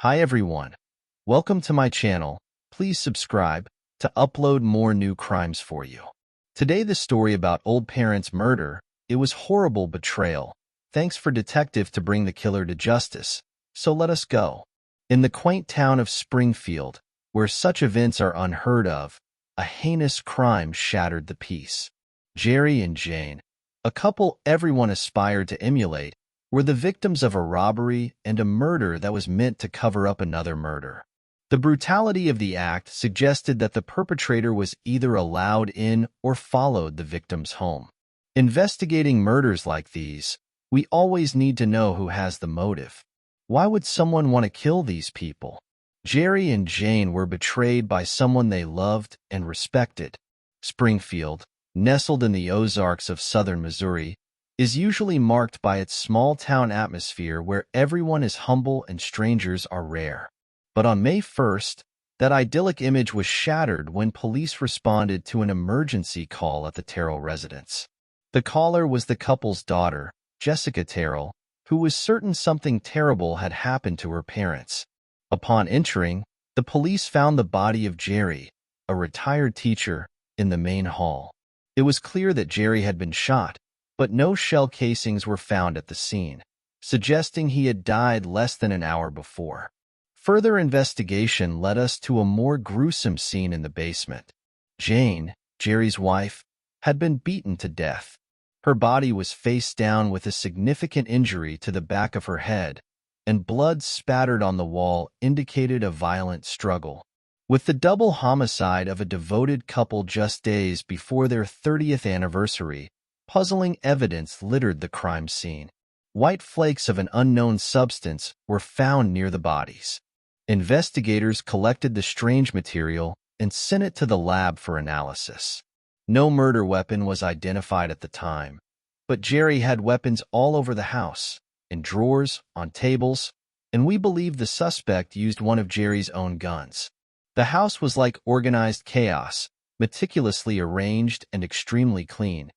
Hi everyone. Welcome to my channel. Please subscribe to upload more new crimes for you. Today the story about old parents' murder. It was horrible betrayal. Thanks for detective to bring the killer to justice. So let us go. In the quaint town of Springfield, where such events are unheard of, a heinous crime shattered the peace. Jerry and Jane, a couple everyone aspired to emulate, were the victims of a robbery and a murder that was meant to cover up another murder. The brutality of the act suggested that the perpetrator was either allowed in or followed the victim's home. Investigating murders like these, we always need to know who has the motive. Why would someone want to kill these people? Jerry and Jane were betrayed by someone they loved and respected. Springfield, nestled in the Ozarks of southern Missouri, is usually marked by its small-town atmosphere where everyone is humble and strangers are rare. But on May 1st, that idyllic image was shattered when police responded to an emergency call at the Terrell residence. The caller was the couple's daughter, Jessica Terrell, who was certain something terrible had happened to her parents. Upon entering, the police found the body of Jerry, a retired teacher, in the main hall. It was clear that Jerry had been shot, but no shell casings were found at the scene, suggesting he had died less than an hour before. Further investigation led us to a more gruesome scene in the basement. Jane, Jerry's wife, had been beaten to death. Her body was face down with a significant injury to the back of her head, and blood spattered on the wall indicated a violent struggle. With the double homicide of a devoted couple just days before their 30th anniversary, puzzling evidence littered the crime scene. White flakes of an unknown substance were found near the bodies. Investigators collected the strange material and sent it to the lab for analysis. No murder weapon was identified at the time, but Jerry had weapons all over the house, in drawers, on tables, and we believe the suspect used one of Jerry's own guns. The house was like organized chaos, meticulously arranged and extremely clean,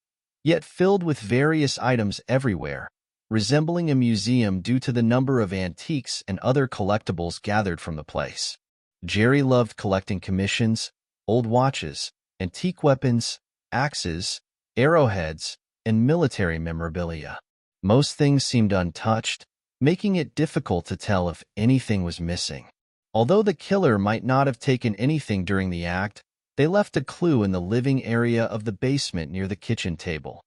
yet filled with various items everywhere, resembling a museum due to the number of antiques and other collectibles gathered from the place. Jerry loved collecting commissions, old watches, antique weapons, axes, arrowheads, and military memorabilia. Most things seemed untouched, making it difficult to tell if anything was missing. Although the killer might not have taken anything during the act, they left a clue in the living area of the basement near the kitchen table.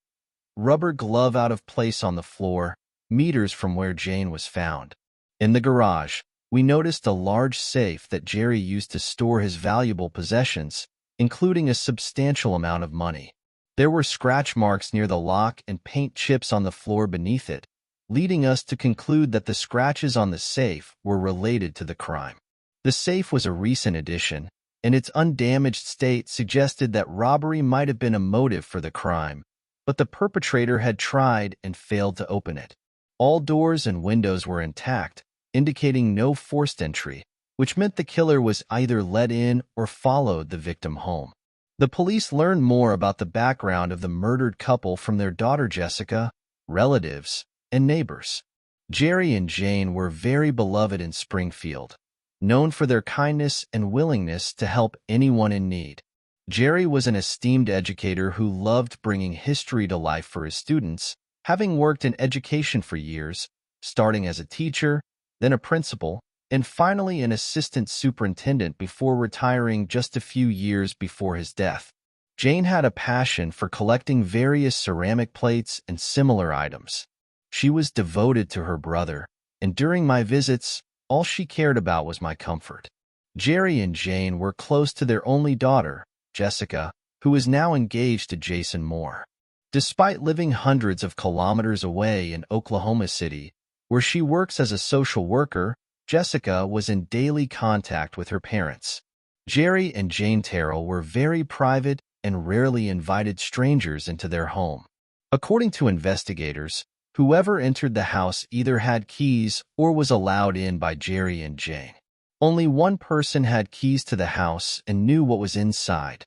Rubber glove out of place on the floor, meters from where Jane was found. In the garage, we noticed a large safe that Jerry used to store his valuable possessions, including a substantial amount of money. There were scratch marks near the lock and paint chips on the floor beneath it, leading us to conclude that the scratches on the safe were related to the crime. The safe was a recent addition, and its undamaged state suggested that robbery might have been a motive for the crime, but the perpetrator had tried and failed to open it. All doors and windows were intact, indicating no forced entry, which meant the killer was either let in or followed the victim home. The police learned more about the background of the murdered couple from their daughter Jessica, relatives, and neighbors. Jerry and Jane were very beloved in Springfield, known for their kindness and willingness to help anyone in need. Jerry was an esteemed educator who loved bringing history to life for his students, having worked in education for years, starting as a teacher, then a principal, and finally an assistant superintendent before retiring just a few years before his death. Jane had a passion for collecting various ceramic plates and similar items. She was devoted to her brother, and during my visits, all she cared about was my comfort. Jerry and Jane were close to their only daughter, Jessica, who is now engaged to Jason Moore. Despite living hundreds of kilometers away in Oklahoma City, where she works as a social worker, Jessica was in daily contact with her parents. Jerry and Jane Terrell were very private and rarely invited strangers into their home. According to investigators, whoever entered the house either had keys or was allowed in by Jerry and Jane. Only one person had keys to the house and knew what was inside: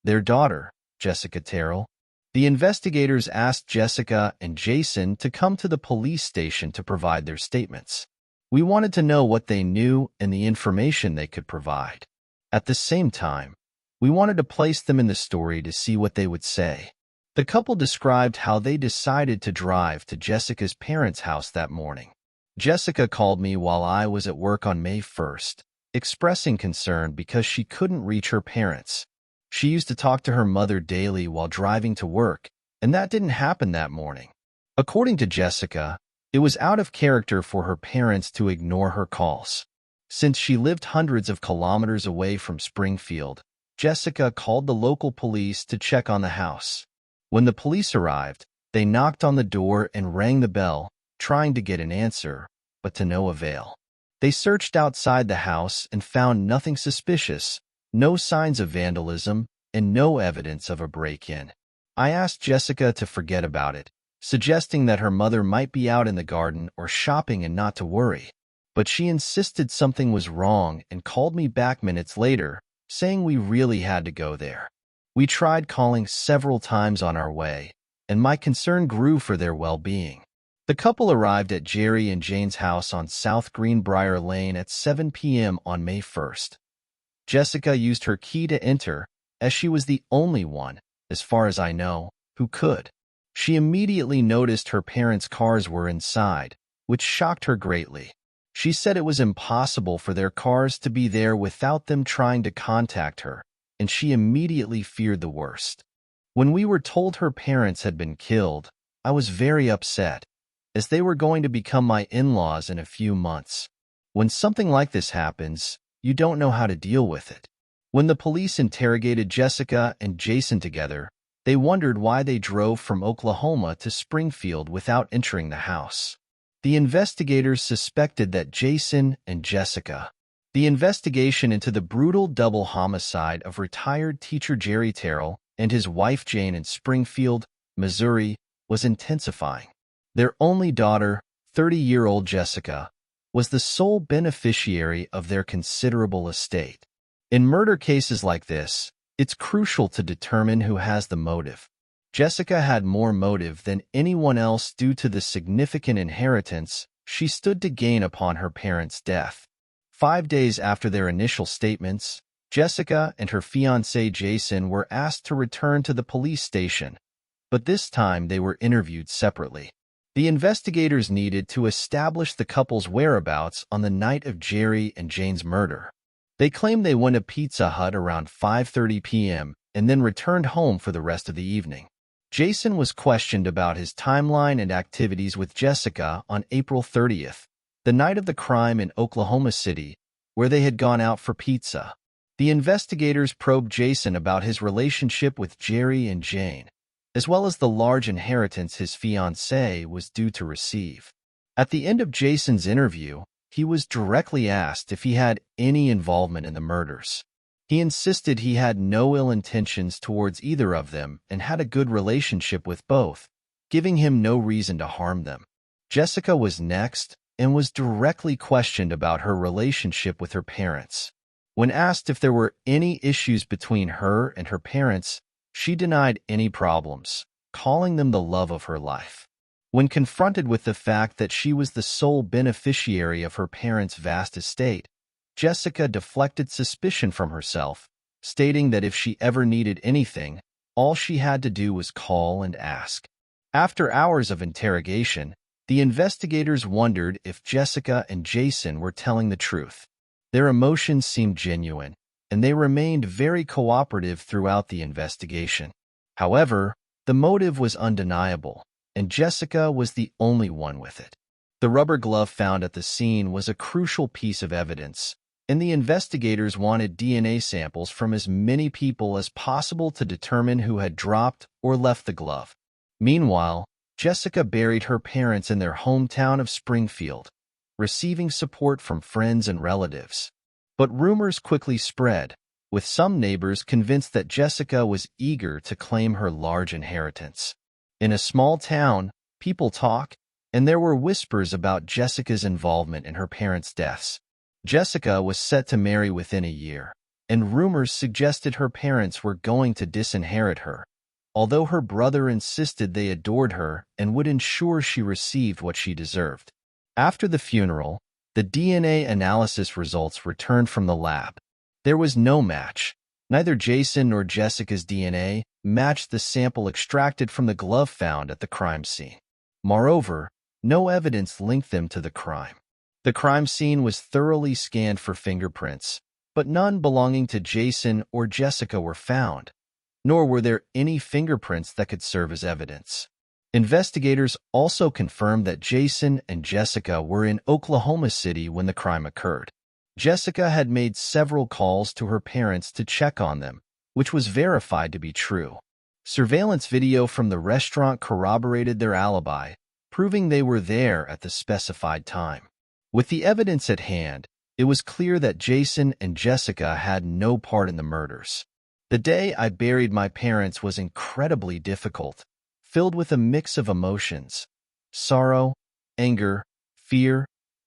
their daughter, Jessica Terrell. The investigators asked Jessica and Jason to come to the police station to provide their statements. We wanted to know what they knew and the information they could provide. At the same time, we wanted to place them in the story to see what they would say. The couple described how they decided to drive to Jessica's parents' house that morning. Jessica called me while I was at work on May 1st, expressing concern because she couldn't reach her parents. She used to talk to her mother daily while driving to work, and that didn't happen that morning. According to Jessica, it was out of character for her parents to ignore her calls. Since she lived hundreds of kilometers away from Springfield, Jessica called the local police to check on the house. When the police arrived, they knocked on the door and rang the bell, trying to get an answer, but to no avail. They searched outside the house and found nothing suspicious, no signs of vandalism, and no evidence of a break-in. I asked Jessica to forget about it, suggesting that her mother might be out in the garden or shopping and not to worry. But she insisted something was wrong and called me back minutes later, saying we really had to go there. We tried calling several times on our way, and my concern grew for their well-being. The couple arrived at Jerry and Jane's house on South Greenbrier Lane at 7 p.m. on May 1st. Jessica used her key to enter, as she was the only one, as far as I know, who could. She immediately noticed her parents' cars were inside, which shocked her greatly. She said it was impossible for their cars to be there without them trying to contact her, and she immediately feared the worst. When we were told her parents had been killed, I was very upset, as they were going to become my in-laws in a few months. When something like this happens, you don't know how to deal with it. When the police interrogated Jessica and Jason together, they wondered why they drove from Oklahoma to Springfield without entering the house. The investigators suspected that Jason and Jessica. The investigation into the brutal double homicide of retired teacher Jerry Terrell and his wife Jane in Springfield, Missouri, was intensifying. Their only daughter, 30-year-old Jessica, was the sole beneficiary of their considerable estate. In murder cases like this, it's crucial to determine who has the motive. Jessica had more motive than anyone else due to the significant inheritance she stood to gain upon her parents' death. 5 days after their initial statements, Jessica and her fiancé Jason were asked to return to the police station, but this time they were interviewed separately. The investigators needed to establish the couple's whereabouts on the night of Jerry and Jane's murder. They claimed they went to Pizza Hut around 5:30 p.m. and then returned home for the rest of the evening. Jason was questioned about his timeline and activities with Jessica on April 30th, the night of the crime in Oklahoma City, where they had gone out for pizza. The investigators probed Jason about his relationship with Jerry and Jane, as well as the large inheritance his fiancée was due to receive. At the end of Jason's interview, he was directly asked if he had any involvement in the murders. He insisted he had no ill intentions towards either of them and had a good relationship with both, giving him no reason to harm them. Jessica was next and was directly questioned about her relationship with her parents. When asked if there were any issues between her and her parents, she denied any problems, calling them the love of her life. When confronted with the fact that she was the sole beneficiary of her parents' vast estate, Jessica deflected suspicion from herself, stating that if she ever needed anything, all she had to do was call and ask. After hours of interrogation, the investigators wondered if Jessica and Jason were telling the truth. Their emotions seemed genuine, and they remained very cooperative throughout the investigation. However, the motive was undeniable, and Jessica was the only one with it. The rubber glove found at the scene was a crucial piece of evidence, and the investigators wanted DNA samples from as many people as possible to determine who had dropped or left the glove. Meanwhile, Jessica buried her parents in their hometown of Springfield, receiving support from friends and relatives. But rumors quickly spread, with some neighbors convinced that Jessica was eager to claim her large inheritance. In a small town, people talk, and there were whispers about Jessica's involvement in her parents' deaths. Jessica was set to marry within a year, and rumors suggested her parents were going to disinherit her, although her brother insisted they adored her and would ensure she received what she deserved. After the funeral, The DNA analysis results returned from the lab. There was no match. Neither Jason nor Jessica's DNA matched the sample extracted from the glove found at the crime scene. Moreover, no evidence linked them to the crime. The crime scene was thoroughly scanned for fingerprints, but none belonging to Jason or Jessica were found, nor were there any fingerprints that could serve as evidence. Investigators also confirmed that Jason and Jessica were in Oklahoma City when the crime occurred. Jessica had made several calls to her parents to check on them, which was verified to be true. Surveillance video from the restaurant corroborated their alibi, proving they were there at the specified time. With the evidence at hand, it was clear that Jason and Jessica had no part in the murders. The day I buried my parents was incredibly difficult, filled with a mix of emotions: sorrow, anger, fear,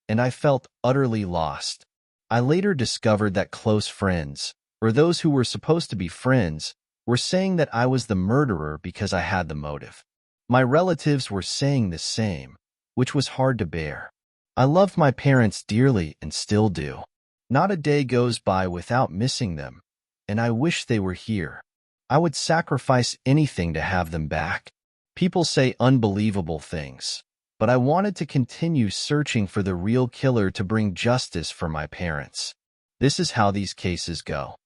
and I felt utterly lost. I later discovered that close friends, or those who were supposed to be friends, were saying that I was the murderer because I had the motive. My relatives were saying the same, which was hard to bear. I loved my parents dearly and still do. Not a day goes by without missing them, and I wish they were here. I would sacrifice anything to have them back. People say unbelievable things, but I wanted to continue searching for the real killer to bring justice for my parents. This is how these cases go.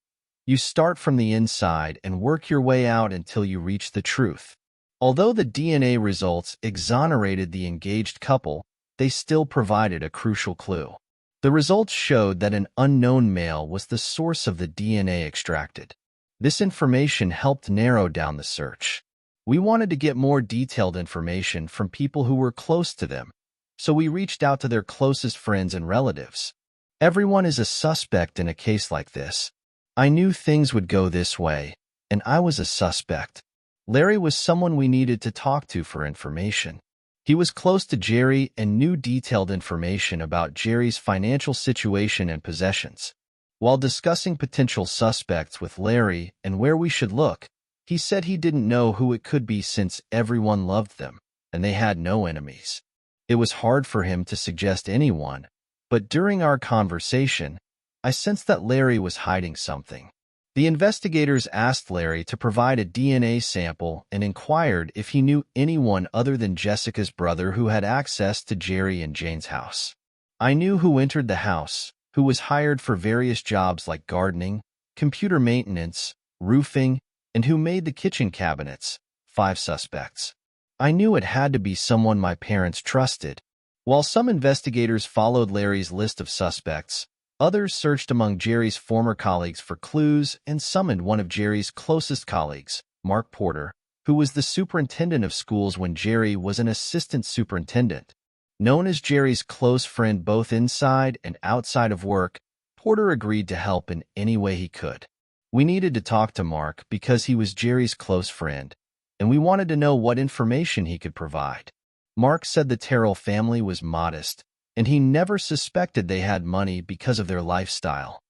You start from the inside and work your way out until you reach the truth. Although the DNA results exonerated the engaged couple, they still provided a crucial clue. The results showed that an unknown male was the source of the DNA extracted. This information helped narrow down the search. We wanted to get more detailed information from people who were close to them, so we reached out to their closest friends and relatives. Everyone is a suspect in a case like this. I knew things would go this way, and I was a suspect. Larry was someone we needed to talk to for information. He was close to Jerry and knew detailed information about Jerry's financial situation and possessions. While discussing potential suspects with Larry and where we should look, he said he didn't know who it could be since everyone loved them, and they had no enemies. It was hard for him to suggest anyone, but during our conversation, I sensed that Larry was hiding something. The investigators asked Larry to provide a DNA sample and inquired if he knew anyone other than Jessica's brother who had access to Jerry and Jane's house. I knew who entered the house, who was hired for various jobs like gardening, computer maintenance, roofing, and who made the kitchen cabinets. 5 suspects. I knew it had to be someone my parents trusted. While some investigators followed Larry's list of suspects, others searched among Jerry's former colleagues for clues and summoned one of Jerry's closest colleagues, Mark Porter, who was the superintendent of schools when Jerry was an assistant superintendent. Known as Jerry's close friend both inside and outside of work, Porter agreed to help in any way he could. We needed to talk to Mark because he was Jerry's close friend, and we wanted to know what information he could provide. Mark said the Terrell family was modest, and he never suspected they had money because of their lifestyle.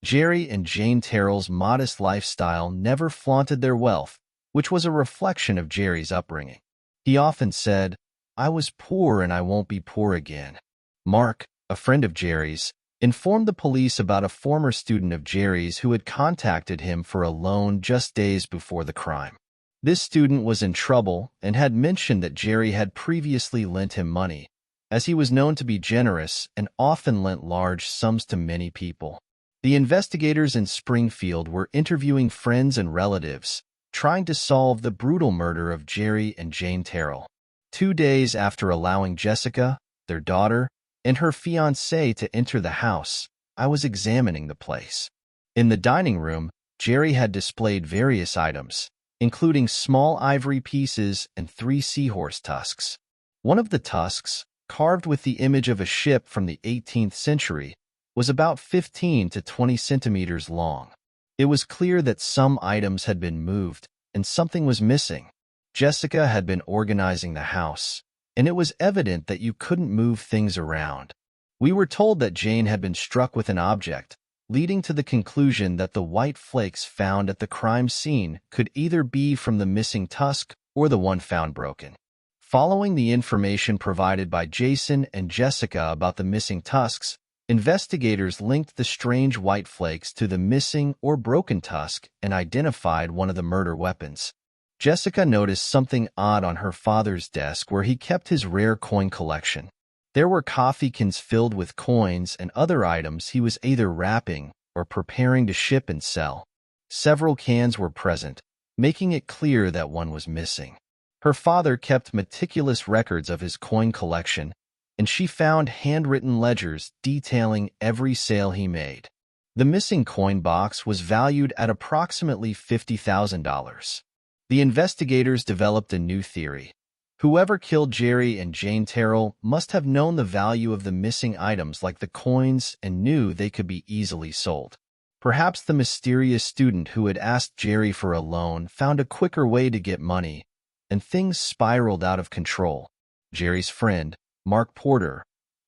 Jerry and Jane Terrell's modest lifestyle never flaunted their wealth, which was a reflection of Jerry's upbringing. He often said, "I was poor and I won't be poor again." Mark, a friend of Jerry's, informed the police about a former student of Jerry's who had contacted him for a loan just days before the crime. This student was in trouble and had mentioned that Jerry had previously lent him money, as he was known to be generous and often lent large sums to many people. The investigators in Springfield were interviewing friends and relatives, trying to solve the brutal murder of Jerry and Jane Terrell. 2 days after allowing Jessica, their daughter, and her fiancé to enter the house, I was examining the place. In the dining room, Jerry had displayed various items, including small ivory pieces and 3 seahorse tusks. One of the tusks, carved with the image of a ship from the 18th century, was about 15 to 20 centimeters long. It was clear that some items had been moved and something was missing. Jessica had been organizing the house, and it was evident that you couldn't move things around. We were told that Jane had been struck with an object, leading to the conclusion that the white flakes found at the crime scene could either be from the missing tusk or the one found broken. Following the information provided by Jason and Jessica about the missing tusks, Investigators linked the strange white flakes to the missing or broken tusk and identified one of the murder weapons. Jessica noticed something odd on her father's desk where he kept his rare coin collection. There were coffee cans filled with coins and other items he was either wrapping or preparing to ship and sell. Several cans were present, making it clear that one was missing. Her father kept meticulous records of his coin collection, and she found handwritten ledgers detailing every sale he made. The missing coin box was valued at approximately $50,000. The investigators developed a new theory. Whoever killed Jerry and Jane Terrell must have known the value of the missing items like the coins and knew they could be easily sold. Perhaps the mysterious student who had asked Jerry for a loan found a quicker way to get money, and things spiraled out of control. Jerry's friend, Mark Porter,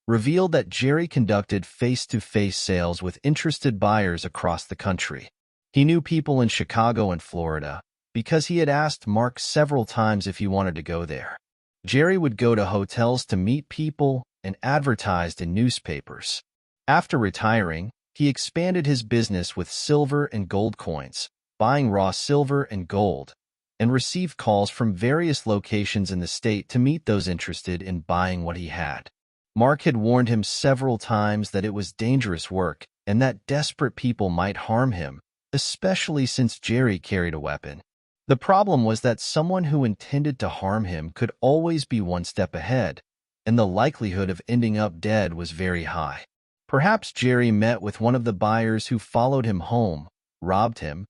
revealed that Jerry conducted face-to-face sales with interested buyers across the country. He knew people in Chicago and Florida because he had asked Mark several times if he wanted to go there. Jerry would go to hotels to meet people and advertised in newspapers. After retiring, he expanded his business with silver and gold coins, buying raw silver and gold, and received calls from various locations in the state to meet those interested in buying what he had. Mark had warned him several times that it was dangerous work and that desperate people might harm him, especially since Jerry carried a weapon. The problem was that someone who intended to harm him could always be one step ahead, and the likelihood of ending up dead was very high. Perhaps Jerry met with one of the buyers who followed him home, robbed him,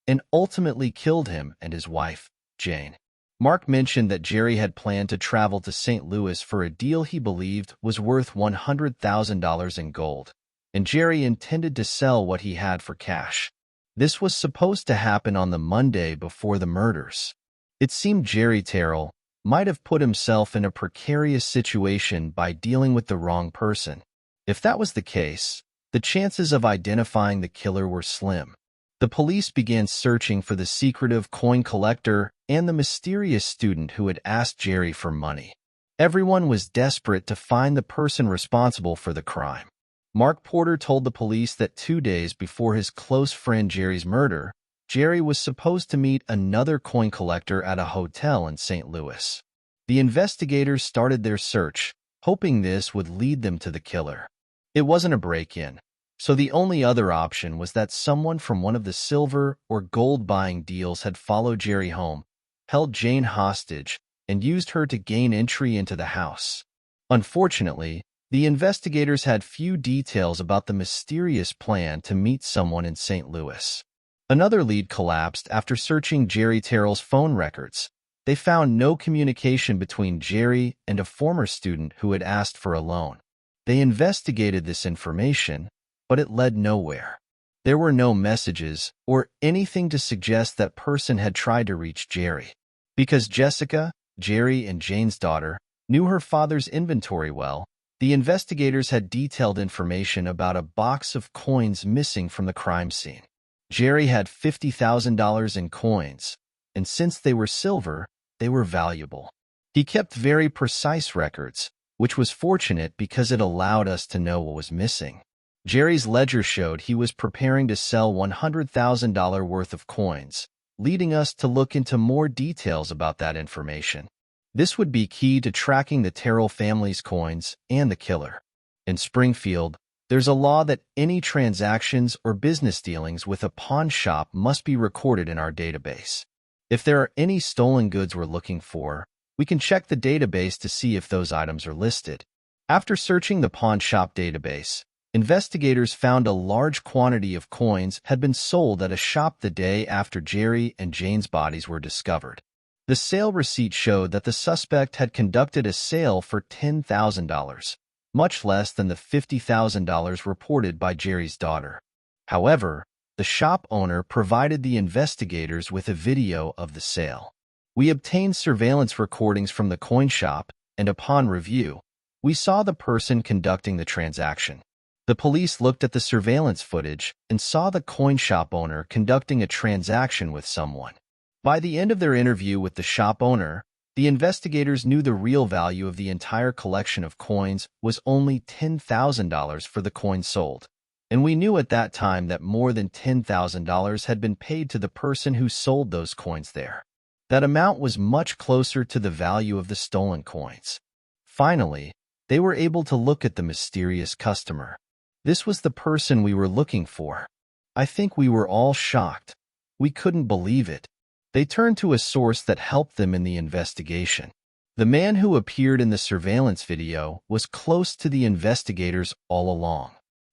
and ultimately killed him and his wife, Jane. Mark mentioned that Jerry had planned to travel to St. Louis for a deal he believed was worth $100,000 in gold, and Jerry intended to sell what he had for cash. This was supposed to happen on the Monday before the murders. It seemed Jerry Terrell might have put himself in a precarious situation by dealing with the wrong person. If that was the case, the chances of identifying the killer were slim. The police began searching for the secretive coin collector and the mysterious student who had asked Jerry for money. Everyone was desperate to find the person responsible for the crime. Mark Porter told the police that 2 days before his close friend Jerry's murder, Jerry was supposed to meet another coin collector at a hotel in St. Louis. The investigators started their search, hoping this would lead them to the killer. It wasn't a break-in, so the only other option was that someone from one of the silver or gold buying deals had followed Jerry home, held Jane hostage, and used her to gain entry into the house. Unfortunately, the investigators had few details about the mysterious plan to meet someone in St. Louis. Another lead collapsed after searching Jerry Terrell's phone records. They found no communication between Jerry and a former student who had asked for a loan. They investigated this information, but it led nowhere. There were no messages or anything to suggest that person had tried to reach Jerry. Because Jessica, Jerry, and Jane's daughter knew her father's inventory well, the investigators had detailed information about a box of coins missing from the crime scene. Jerry had $50,000 in coins, and since they were silver, they were valuable. He kept very precise records, which was fortunate because it allowed us to know what was missing. Jerry's ledger showed he was preparing to sell $100,000 worth of coins, leading us to look into more details about that information. This would be key to tracking the Terrell family's coins and the killer. In Springfield, there's a law that any transactions or business dealings with a pawn shop must be recorded in our database. If there are any stolen goods we're looking for, we can check the database to see if those items are listed. After searching the pawn shop database, investigators found a large quantity of coins had been sold at a shop the day after Jerry and Jane's bodies were discovered. The sale receipt showed that the suspect had conducted a sale for $10,000, much less than the $50,000 reported by Jerry's daughter. However, the shop owner provided the investigators with a video of the sale. We obtained surveillance recordings from the coin shop, and upon review, we saw the person conducting the transaction. The police looked at the surveillance footage and saw the coin shop owner conducting a transaction with someone. By the end of their interview with the shop owner, The investigators knew the real value of the entire collection of coins was only $10,000 for the coins sold. And we knew at that time that more than $10,000 had been paid to the person who sold those coins there. That amount was much closer to the value of the stolen coins. Finally, they were able to look at the mysterious customer. This was the person we were looking for. I think we were all shocked. We couldn't believe it. They turned to a source that helped them in the investigation. The man who appeared in the surveillance video was close to the investigators all along.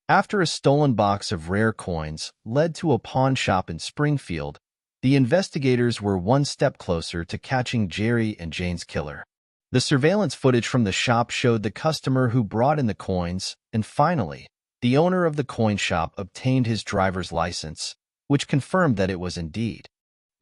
After a stolen box of rare coins led to a pawn shop in Springfield, the investigators were one step closer to catching Jerry and Jane's killer. The surveillance footage from the shop showed the customer who brought in the coins, and finally, the owner of the coin shop obtained his driver's license, which confirmed that it was indeed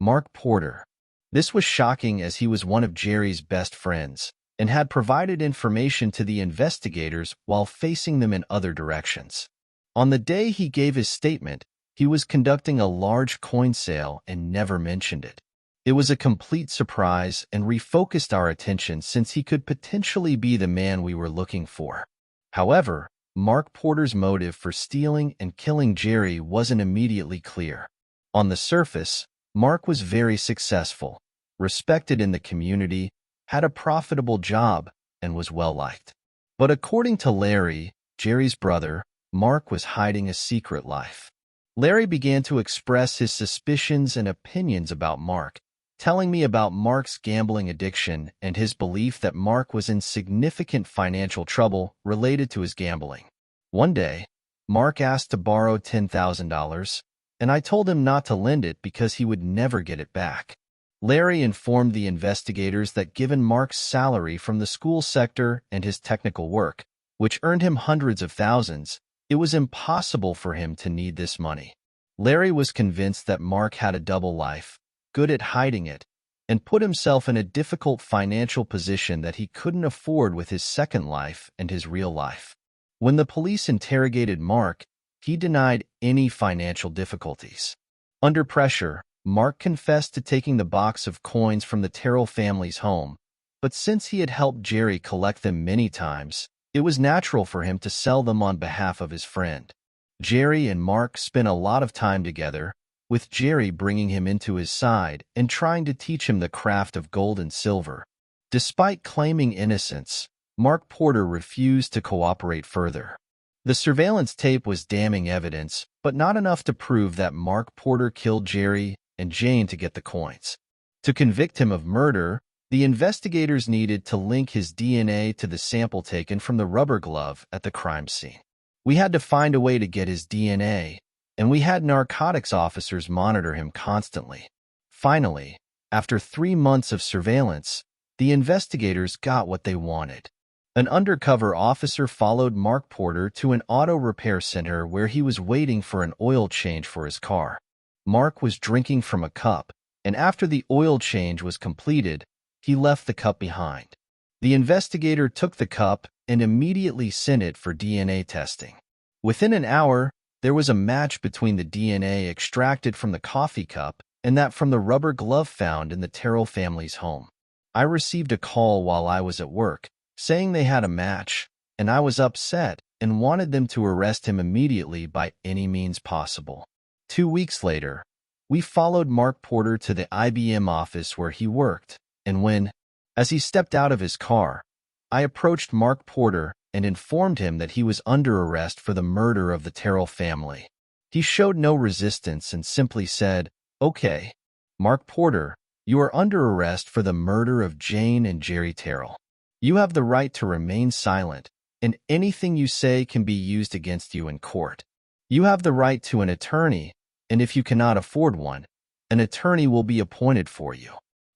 Mark Porter. This was shocking as he was one of Jerry's best friends and had provided information to the investigators while facing them in other directions. On the day he gave his statement, he was conducting a large coin sale and never mentioned it. It was a complete surprise and refocused our attention since he could potentially be the man we were looking for. However, Mark Porter's motive for stealing and killing Jerry wasn't immediately clear. On the surface, Mark was very successful, respected in the community, had a profitable job, and was well-liked. But according to Larry, Jerry's brother, Mark was hiding a secret life. Larry began to express his suspicions and opinions about Mark, telling me about Mark's gambling addiction and his belief that Mark was in significant financial trouble related to his gambling. One day, Mark asked to borrow $10,000, and I told him not to lend it because he would never get it back. Larry informed the investigators that given Mark's salary from the school sector and his technical work, which earned him hundreds of thousands, it was impossible for him to need this money. Larry was convinced that Mark had a double life, good at hiding it, and put himself in a difficult financial position that he couldn't afford with his second life and his real life. When the police interrogated Mark, he denied any financial difficulties. Under pressure, Mark confessed to taking the box of coins from the Terrell family's home, but since he had helped Jerry collect them many times, it was natural for him to sell them on behalf of his friend. Jerry and Mark spent a lot of time together, with Jerry bringing him into his side and trying to teach him the craft of gold and silver. Despite claiming innocence, Mark Porter refused to cooperate further. The surveillance tape was damning evidence, but not enough to prove that Mark Porter killed Jerry and Jane to get the coins. To convict him of murder, the investigators needed to link his DNA to the sample taken from the rubber glove at the crime scene. We had to find a way to get his DNA, and we had narcotics officers monitor him constantly. Finally, after 3 months of surveillance, the investigators got what they wanted. An undercover officer followed Mark Porter to an auto repair center where he was waiting for an oil change for his car. Mark was drinking from a cup, and after the oil change was completed, he left the cup behind. The investigator took the cup and immediately sent it for DNA testing. Within an hour, there was a match between the DNA extracted from the coffee cup and that from the rubber glove found in the Terrell family's home. I received a call while I was at work, saying they had a match, and I was upset and wanted them to arrest him immediately by any means possible. 2 weeks later, we followed Mark Porter to the IBM office where he worked, and as he stepped out of his car, I approached Mark Porter and informed him that he was under arrest for the murder of the Terrell family. He showed no resistance and simply said, "Okay, Mark Porter, you are under arrest for the murder of Jane and Jerry Terrell. You have the right to remain silent, and anything you say can be used against you in court. You have the right to an attorney, and if you cannot afford one, an attorney will be appointed for you.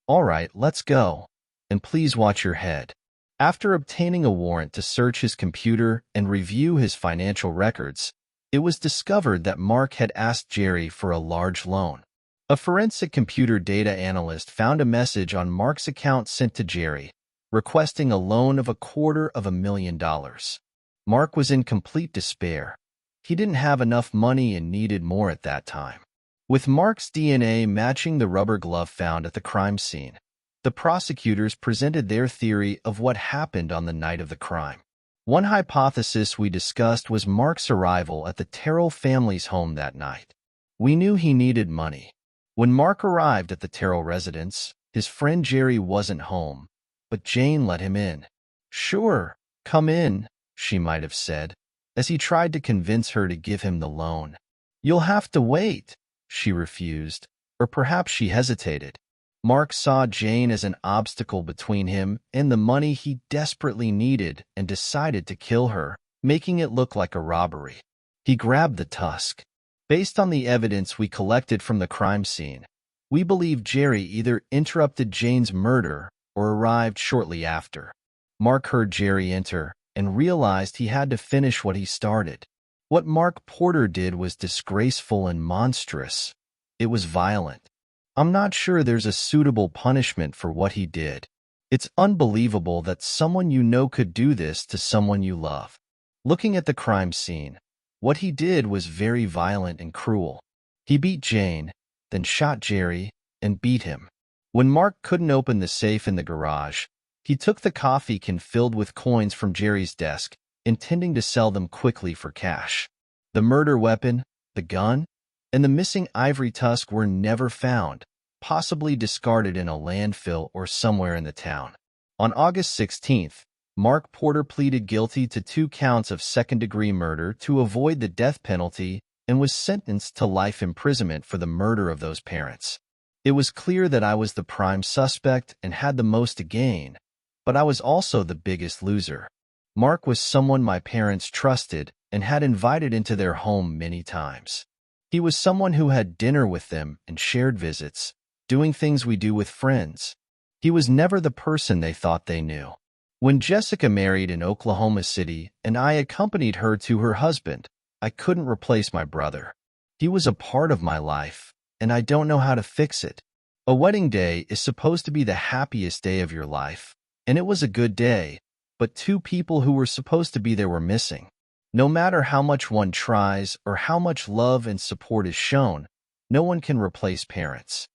All right, let's go, and please watch your head." After obtaining a warrant to search his computer and review his financial records, it was discovered that Mark had asked Jerry for a large loan. A forensic computer data analyst found a message on Mark's account sent to Jerry, requesting a loan of $250,000. Mark was in complete despair. He didn't have enough money and needed more at that time. With Mark's DNA matching the rubber glove found at the crime scene, The prosecutors presented their theory of what happened on the night of the crime. One hypothesis we discussed was Mark's arrival at the Terrell family's home that night. We knew he needed money. When Mark arrived at the Terrell residence, his friend Jerry wasn't home, but Jane let him in. "Sure, come in," she might have said, as he tried to convince her to give him the loan. "You'll have to wait," she refused, or perhaps she hesitated. Mark saw Jane as an obstacle between him and the money he desperately needed and decided to kill her, making it look like a robbery. He grabbed the tusk. Based on the evidence we collected from the crime scene, we believe Jerry either interrupted Jane's murder or arrived shortly after. Mark heard Jerry enter and realized he had to finish what he started. What Mark Porter did was disgraceful and monstrous. It was violent. I'm not sure there's a suitable punishment for what he did. It's unbelievable that someone you know could do this to someone you love. Looking at the crime scene, what he did was very violent and cruel. He beat Jane, then shot Jerry, and beat him. When Mark couldn't open the safe in the garage, he took the coffee can filled with coins from Jerry's desk, intending to sell them quickly for cash. The murder weapon, the gun, and the missing ivory tusk were never found, possibly discarded in a landfill or somewhere in the town. On August 16th, Mark Porter pleaded guilty to 2 counts of second-degree murder to avoid the death penalty and was sentenced to life imprisonment for the murder of those parents. It was clear that I was the prime suspect and had the most to gain, but I was also the biggest loser. Mark was someone my parents trusted and had invited into their home many times. He was someone who had dinner with them and shared visits, doing things we do with friends. He was never the person they thought they knew. When Jessica married in Oklahoma City and I accompanied her to her husband, I couldn't replace my brother. He was a part of my life, and I don't know how to fix it. A wedding day is supposed to be the happiest day of your life, and it was a good day, but 2 people who were supposed to be there were missing. No matter how much one tries or how much love and support is shown, no one can replace parents.